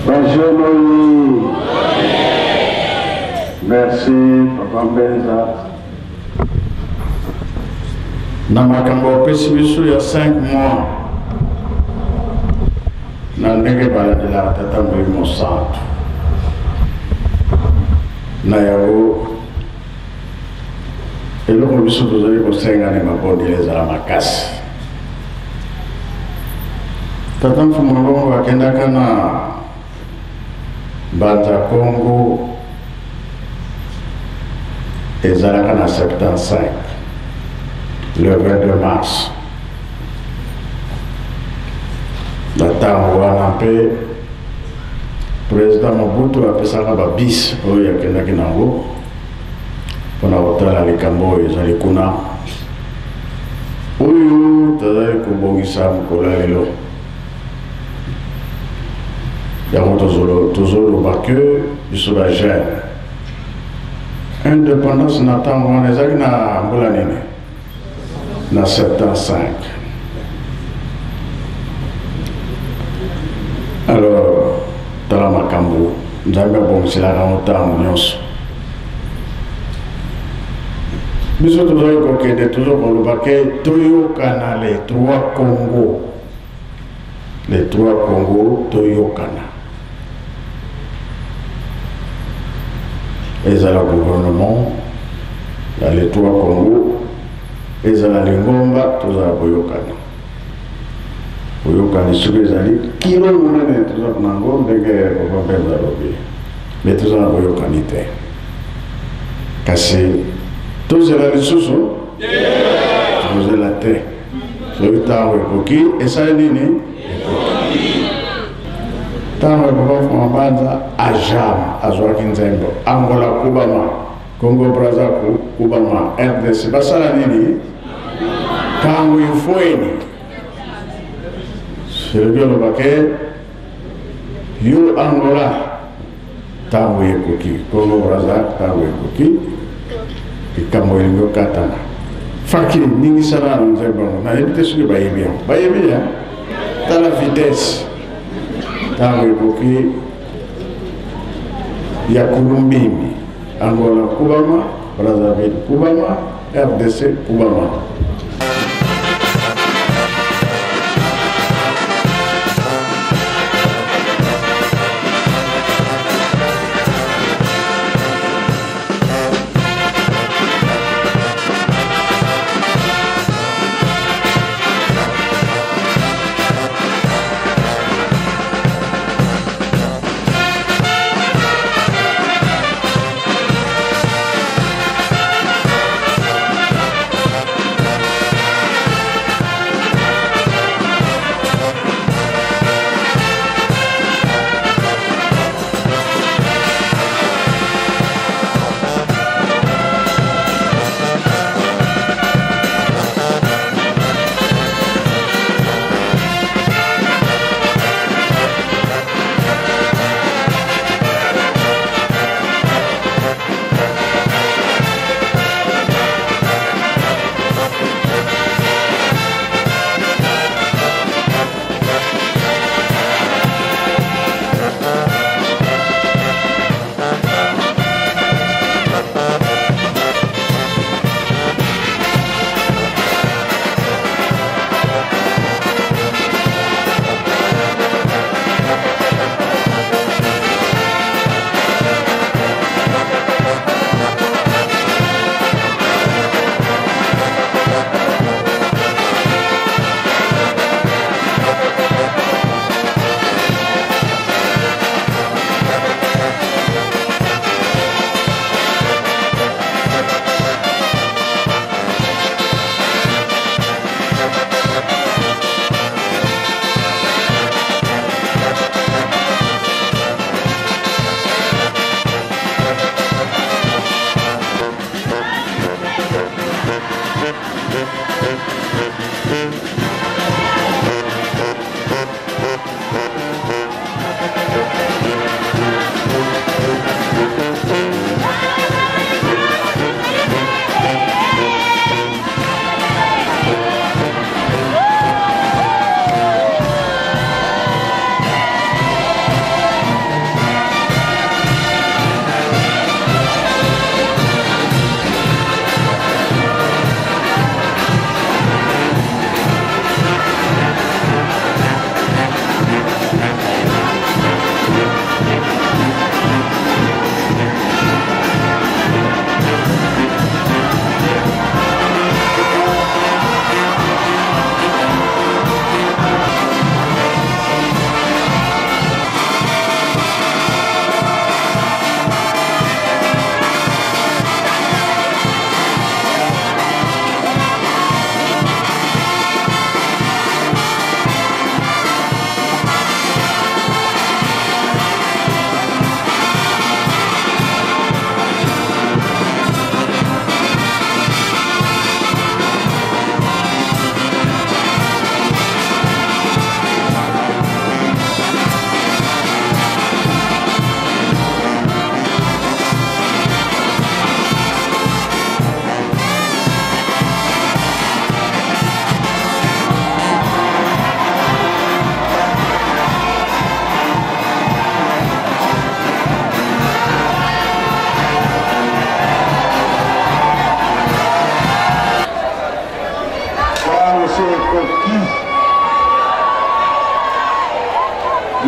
Bonjour. Merci, Papa Benza. Namakambo pesibisu ya 5 mois. Na ndenge bala de la tata Mbemo Santo. Na yao eloko biso tozali kosengana mabondi ezala makasi. Tata Mfumolongo akendaka na Banza Congo ezalaka na 75 le 22 mars. Ntango wana mpe président Mobutu apesaka babisi oyo akendaki nango mpona kotala likambo oyo ezali kuna oyo tozali kobongisa mokolo ya lelo. Yango tozoloba ke biso bajeune indépendance na ntango wana ezalaki na mbula nini na 75. Alors tala makambo nzambe abongiselaka ngo ntango nyonso. Biso tozali kokende tozokoloba ke toyokana les 3 Congo. Les 3 Congo toyokana. Ezala gouvernement ya les 3 Congo ezala lingomba tozala boyokana. Boyokana soki ezali kilo monene tozala nango ndenge Papa lobi. Mais tozala boyokani te. Kasi tozela lisusu tozela te. Soki ntango ekoki esali nini? Tango Papa Mbanza ajama azwaki nzembo Angola kubama Congo Brazza kubama RDC basala nini tango yufueni selebio lobake yo Angola tango yekoki Congo Brazza tango yekoki ikambo elingo katana faki ningi sana nzembo na yebite suki bayebi ya tala vitesse tango yekoki ya Kulumbimbi Angola kubama Brazzaville kubama RDC kubama.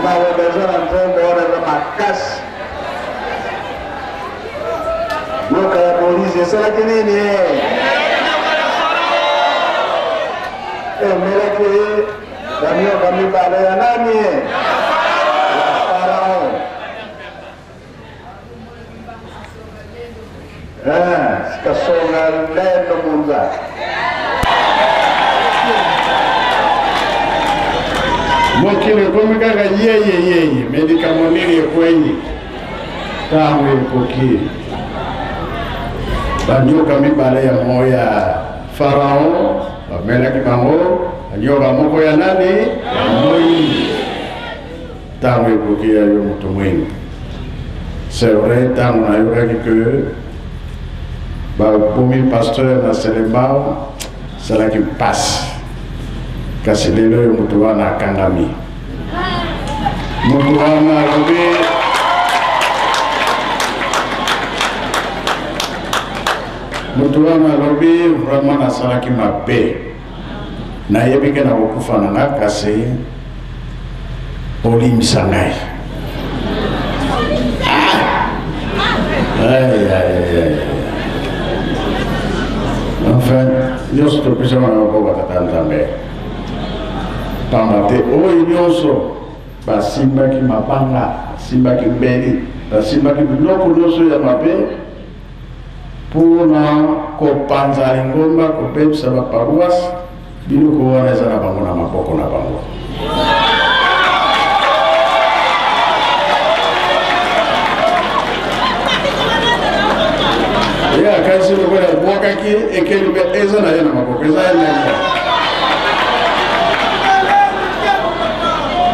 maweleza na nzembo wana makasi boka ya polisi esalaki nini emelaki bamioka mibale ya nani ya Farao sikasonga lendo munza mokile komi kaka yeye medikamonili ekwenyi tamu ekoki banyoka mibale ya moya Farao bamelaki bango banyoka moko ya nani ya moi tamu ekoki ya yo moto mwingi. C'est vrai, tamu nayokaki ke bakomi pasteur na Selembao salaki mpasi kasi lelo oyo moto wana akangami. Moto wana alobi vraiment nasalaki mabe nayebi ke nakokufa na nga kasi olimisa ngai. Enfin, nyonso topesa wana bakoka tata Nzambe pamba te oyo nyonso basimbaki mabanga, basimbaki mbeli, basimbaki biloko nyonso ya mabe mpona kopanza Lingomba, kopemisa baparoise, biloko wana eza na bango na maboko na bango. Ya kasi lokola bwakaki ekeli be eza na ye na maboko, eza ye nanga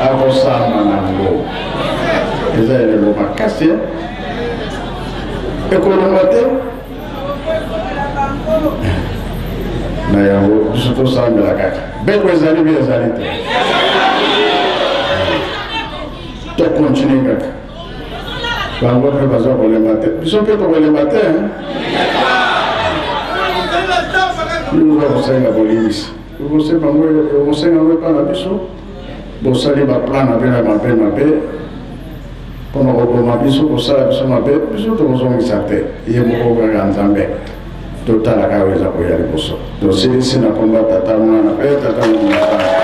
akosamba nango, eza ye lelo makasi ekolonga te na yango biso tosambela kaka beko ezali bi ezali te tokontinue kaka bango mpe baza kolemba te biso mpe tokolemba te bino kosenga bolimisi okosenga ngo epa na biso bosali baplan na bino ya mabe mpona koboma biso kosala biso mabe biso tokozongisa te ye moko kaka Nzambe totala kaka eza koya liboso tosilisi na komba tata mwana mpe tata mwana